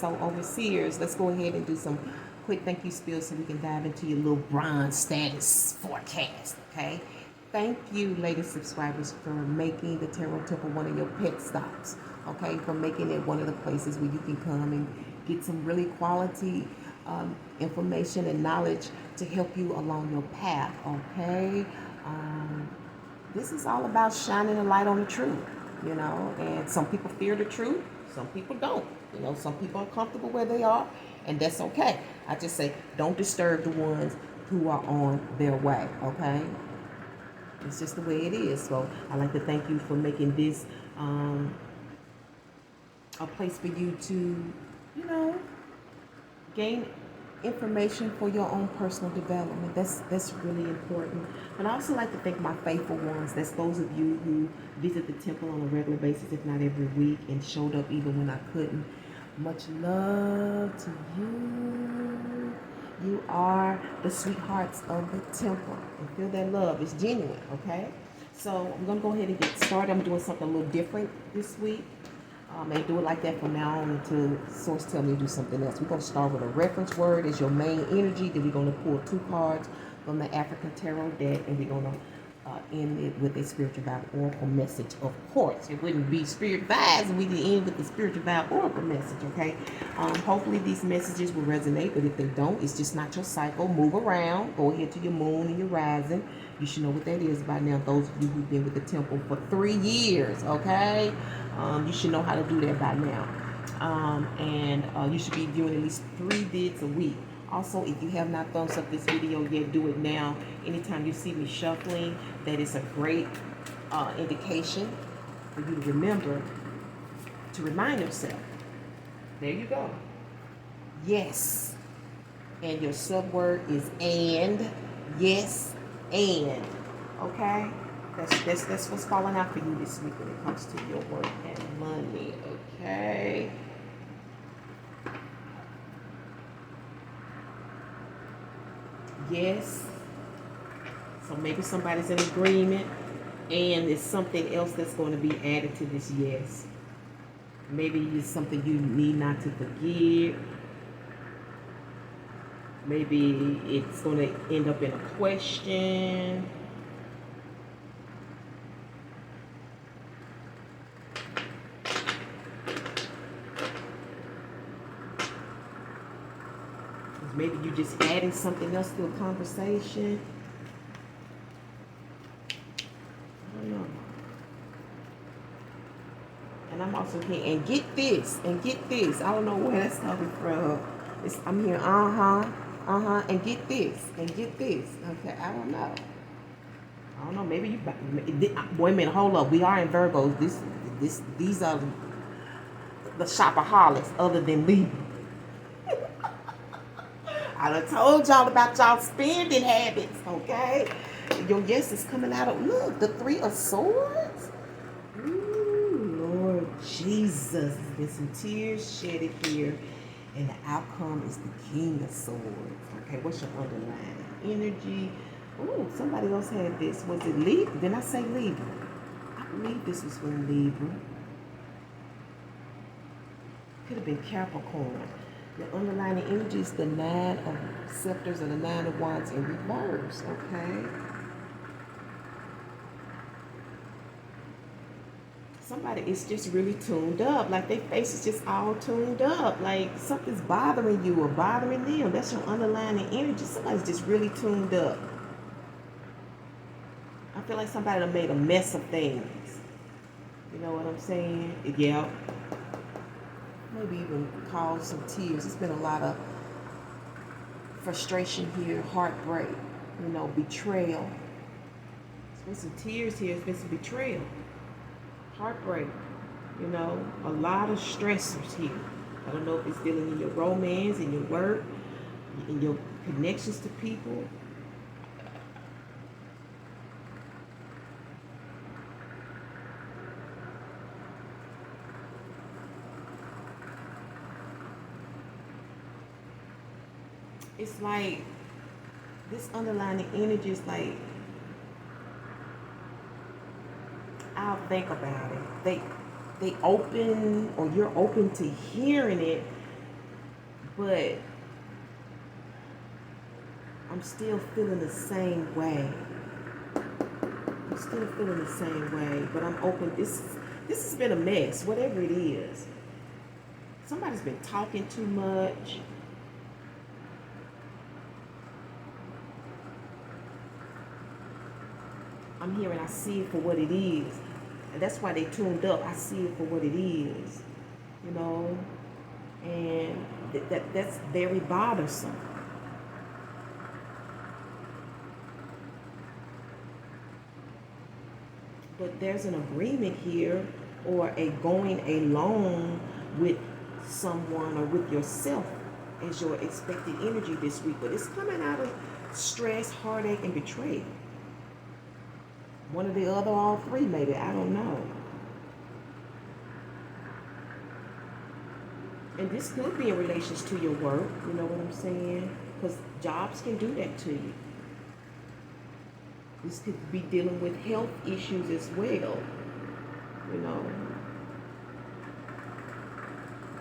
So overseers, let's go ahead and do some quick thank you spills so we can dive into your little bronze status forecast, okay? Thank you, ladies subscribers, for making the Tarot Temple one of your pet stops, okay? For making it one of the places where you can come and get some really quality information and knowledge to help you along your path, okay? This is all about shining a light on the truth, you know, and some people fear the truth, some people don't. You know, some people are comfortable where they are, and that's okay. I just say, don't disturb the ones who are on their way, okay? It's just the way it is. So I'd like to thank you for making this a place for you to, you know, gain information for your own personal development. That's really important. And I also like to thank my faithful ones. That's those of you who visit the temple on a regular basis, if not every week, and showed up even when I couldn't. Much love to you. You are the sweethearts of the temple. And feel that love. It's genuine, okay? So I'm going to go ahead and get started. I'm doing something a little different this week. And do it like that from now on until Source tell me to do something else. We're going to start with a reference word as your main energy. Then we're going to pull 2 cards from the African Tarot deck. And we're going to end it with a spiritual vibe oracle message. Of course, it wouldn't be spirit vibes and we can end with the spiritual vibe oracle message, okay? Hopefully these messages will resonate, but if they don't, it's just not your cycle. Move around. Go ahead to your moon and your rising. You should know what that is by now. Those of you who've been with the temple for 3 years, okay? You should know how to do that by now. And you should be viewing at least 3 vids a week. Also, if you have not thumbs up this video yet, do it now. Anytime you see me shuffling, that is a great indication for you to remember to remind yourself. There you go. Yes. And your subword is and. Yes, and. Okay? That's what's falling out for you this week when it comes to your work and money. Okay? Yes. So maybe somebody's in agreement and it's something else that's going to be added to this yes. Maybe it's something you need not to forgive. Maybe it's going to end up in a question. Maybe you're just adding something else to a conversation. I don't know. And I'm also here, and get this. I don't know where that's coming from. I'm here, and get this. Okay, I don't know. Maybe you. Wait a minute. Hold up. We are in Virgos. These are the shopaholics, other than Libra. I done told y'all about y'all spending habits, okay? Your yes is coming out of, look, the 3 of Swords. Ooh, Lord Jesus. There's been some tears shedded here. And the outcome is the King of Swords. Okay, what's your underlying energy? Ooh, somebody else had this. Was it Libra? Didn't I say Libra? I believe this was from Libra. Could have been Capricorn. The underlying energy is the 9 of Scepters or the 9 of Wands in reverse, okay? Somebody is just really tuned up. Like their face is just all tuned up. Like something's bothering you or bothering them. That's your underlying energy. Somebody's just really tuned up. I feel like somebody done made a mess of things. You know what I'm saying? Yeah. Maybe even cause some tears. It's been a lot of frustration here, heartbreak, you know, betrayal. There's been some tears here. There's been some betrayal, heartbreak, you know, a lot of stressors here. I don't know if it's dealing in your romance, in your work, in your connections to people. It's like this underlying energy is like, I'll think about it. They open, or you're open to hearing it, But I'm still feeling the same way. I'm still feeling the same way, but I'm open. This has been a mess, whatever it is. Somebody's been talking too much. I'm hearing, I see it for what it is. And that's why they tuned up. I see it for what it is, you know. And that's very bothersome. But there's an agreement here, or a going along with someone or with yourself as your expected energy this week. But it's coming out of stress, heartache, and betrayal. One or the other, all three maybe, I don't know. And this could be in relations to your work, you know what I'm saying? Because jobs can do that to you. This could be dealing with health issues as well, you know.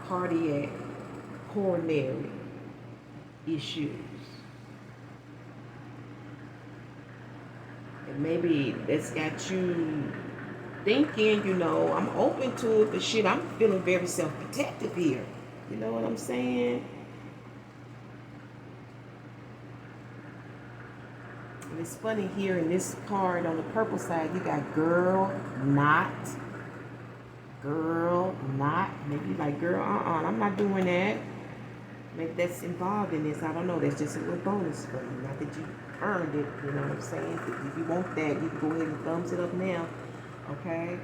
Cardiac, coronary issues. And maybe that's got you thinking, you know, I'm open to it, but shit, I'm feeling very self-protective here. You know what I'm saying? And it's funny here in this card on the purple side, you got girl, not. Girl, not. Maybe you like, girl, I'm not doing that. Maybe that's involved in this. I don't know. That's just a little bonus for you. Not that you earned it, you know what I'm saying? If you want that, you can go ahead and thumbs it up now. Okay?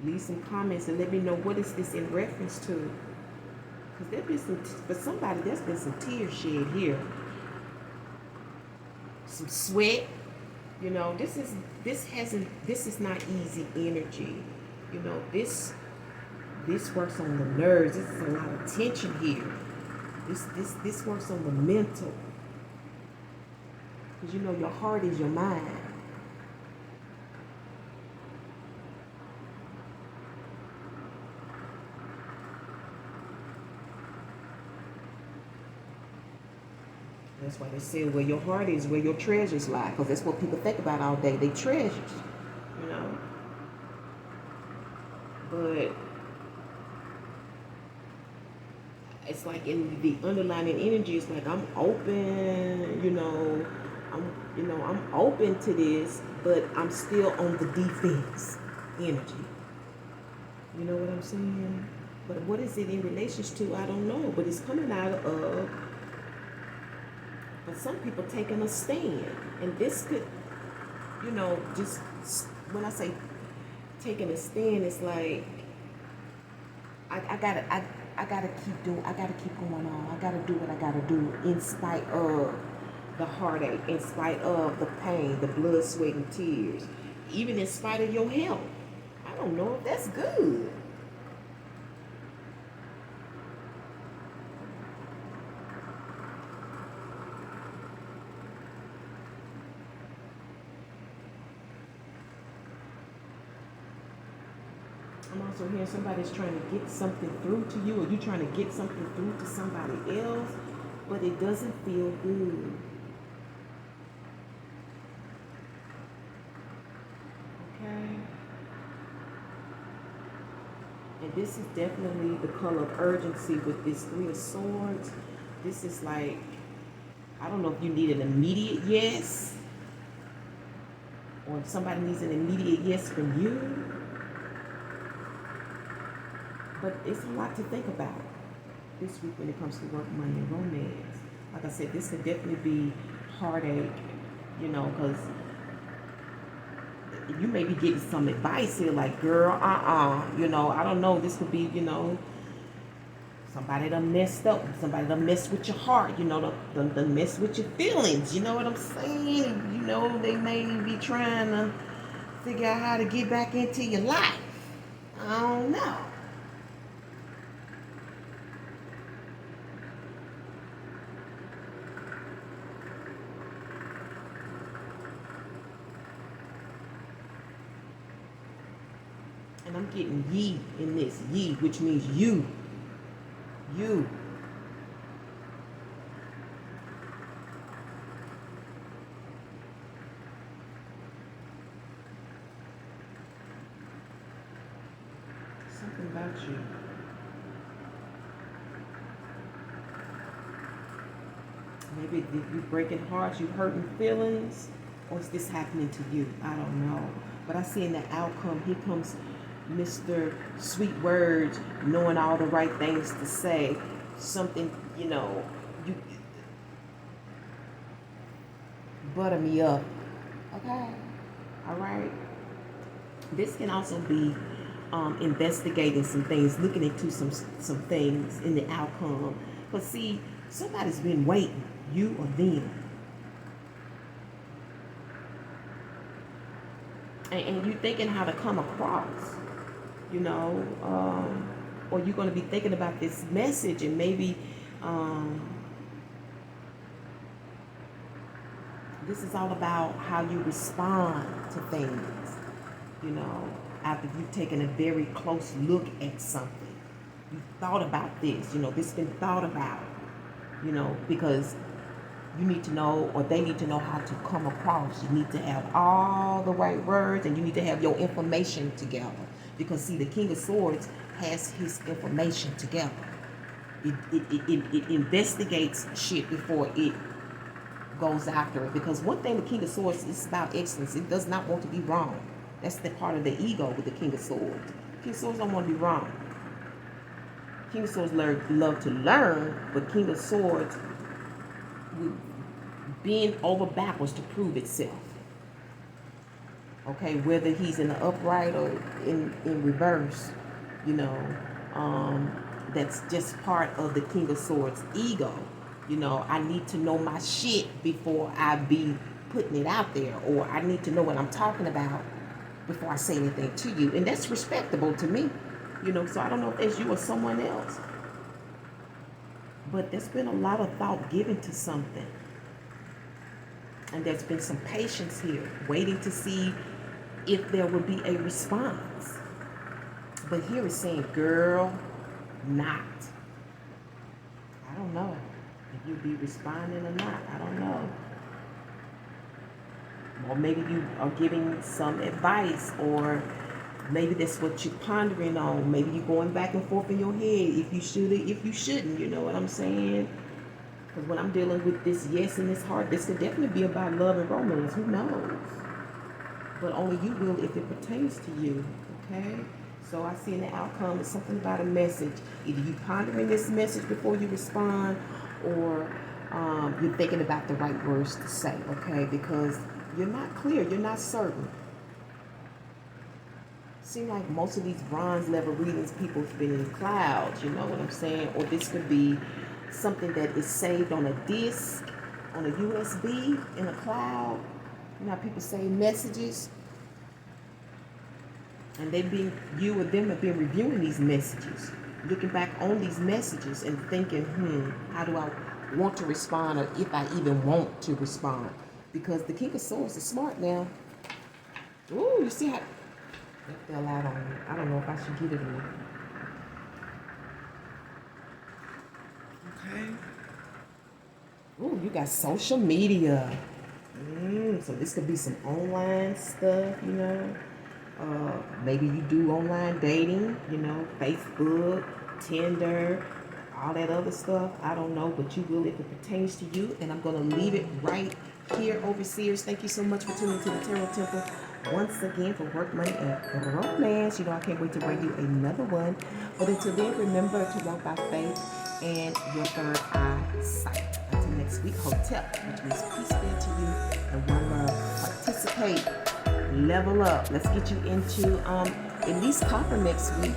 Leave some comments and let me know what is this in reference to. Because there's been some, for somebody, there's been some tears shed here. Some sweat. You know, this is not easy energy. You know, this works on the nerves. This is a lot of tension here. This works on the mental. Because you know your heart is your mind. That's why they say where your heart is, where your treasures lie. Because that's what people think about all day. They treasures, you know. But it's like in the underlying energy, it's like I'm open, you know. I'm open to this, but I'm still on the defense energy. You know what I'm saying? But what is it in relations to? I don't know. But it's coming out of, but some people taking a stand. And this could, you know, just when I say taking a stand, it's like I gotta keep doing, I gotta keep going on. I gotta do what I gotta do in spite of the heartache, in spite of the pain, the blood, sweat, and tears, even in spite of your health. I don't know if that's good. I'm also hearing somebody's trying to get something through to you, or you trying to get something through to somebody else, but it doesn't feel good. Okay? And this is definitely the color of urgency with this Three of Swords. This is like, I don't know if you need an immediate yes, or if somebody needs an immediate yes from you. But it's a lot to think about this week when it comes to work, money, and romance. Like I said, this could definitely be heartache, you know, because you may be getting some advice here like, girl, you know, I don't know. This could be, you know, somebody done messed up. Somebody done messed with your heart, you know, done messed with your feelings. You know what I'm saying? You know, they may be trying to figure out how to get back into your life. I don't know. And I'm getting ye in this, ye, which means you. You. Something about you. Maybe you breaking hearts, you hurting feelings, or is this happening to you? I don't know. But I see in the outcome, here comes Mr. Sweet Words, knowing all the right things to say. Something, you butter me up. Okay. All right. This can also be investigating some things, looking into some things in the outcome. But see, somebody's been waiting, you or them. And you thinking how to come across, or you're going to be thinking about this message, and maybe this is all about how you respond to things, after you've taken a very close look at something. You've thought about this, this has been thought about, because you need to know, or they need to know how to come across. You need to have all the right words, and you need to have your information together. Because see, the King of Swords has his information together. It investigates shit before it goes after it. Because one thing the King of Swords is about excellence. It does not want to be wrong. That's the part of the ego with the King of Swords. King of Swords don't want to be wrong. King of Swords love to learn, but King of Swords bend over backwards to prove itself. Okay, whether he's in the upright or in reverse, that's just part of the King of Swords ego. I need to know my shit before I be putting it out there, or I need to know what I'm talking about before I say anything to you. And that's respectable to me, so I don't know if that's you or someone else. But there's been a lot of thought given to something. And there's been some patience here, waiting to see if there would be a response. But here it's saying, girl, not. I don't know if you'll be responding or not. I don't know. Or maybe you are giving some advice, or maybe that's what you're pondering on. Maybe you're going back and forth in your head, if you should, if you shouldn't, you know what I'm saying? Because when I'm dealing with this yes in this heart, this could definitely be about love and romance. Who knows? But only you will if it pertains to you, okay? So I see in the outcome is something about a message. Either you pondering this message before you respond, or you're thinking about the right words to say, okay? Because you're not clear, you're not certain. Seems like most of these bronze level readings, people's been in clouds, you know what I'm saying? Or this could be something that is saved on a disc, on a USB, in a cloud. You know how people save messages? And you or them have been reviewing these messages, looking back on these messages and thinking, how do I want to respond, or if I even want to respond? Because the King of Swords is smart now. Ooh, you see how that fell out on me. I don't know if I should get it or not. Okay. Ooh, you got social media. So this could be some online stuff, maybe you do online dating, Facebook, Tinder, all that other stuff. I don't know, but you will if it pertains to you. And I'm going to leave it right here, overseers. Thank you so much for tuning to the Tarot Temple once again for work, money, and romance. I can't wait to bring you another one. But until then, remember to walk by faith and your third eye sight. Until next week, Hotep, which means peace be to you and one love. Participate, level up. Let's get you into at least copper next week.